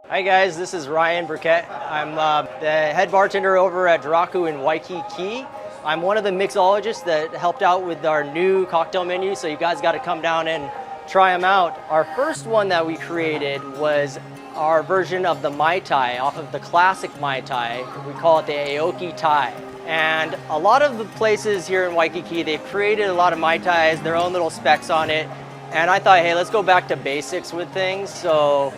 Hi guys, this is Ryan Birkett. I'm the head bartender over at Doraku in Waikīkī. I'm one of the mixologists that helped out with our new cocktail menu, so you guys got to come down and try them out. Our first one that we created was our version of the Mai Tai, off of the classic Mai Tai. We call it the Aoki Tai. And a lot of the places here in Waikīkī, they've created a lot of Mai Tais, their own little specs on it. And I thought, hey, let's go back to basics with things. So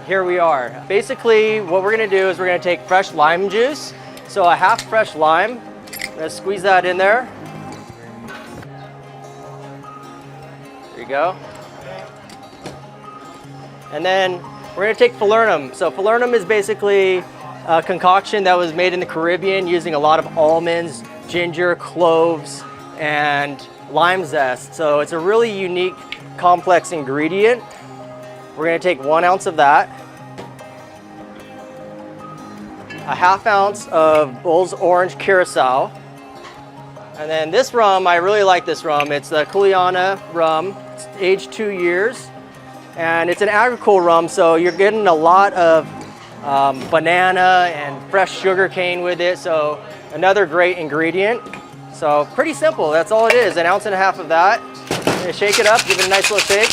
here we are. Basically, what we're gonna do is we're gonna take fresh lime juice. So a half fresh lime, I'm gonna squeeze that in there. There you go. And then we're gonna take falernum. So falernum is basically a concoction that was made in the Caribbean using a lot of almonds, ginger, cloves, and lime zest. So it's a really unique, complex ingredient. We're gonna take 1 ounce of that, a ½ ounce of Bull's Orange Curacao, and then this rum, I really like this rum. It's the Kuleana rum. It's aged 2 years, and it's an agricole rum, so you're getting a lot of banana and fresh sugar cane with it, so another great ingredient. So pretty simple, that's all it is, 1.5 ounces of that. I'm gonna shake it up, give it a nice little shake.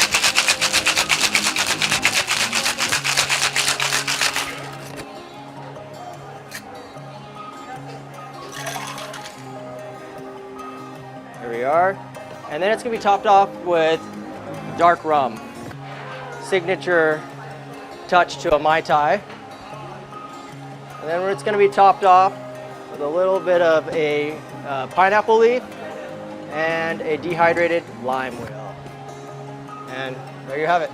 There we are. And then it's gonna be topped off with dark rum. Signature touch to a Mai Tai. And then it's gonna be topped off with a little bit of a pineapple leaf and a dehydrated lime wheel. And there you have it.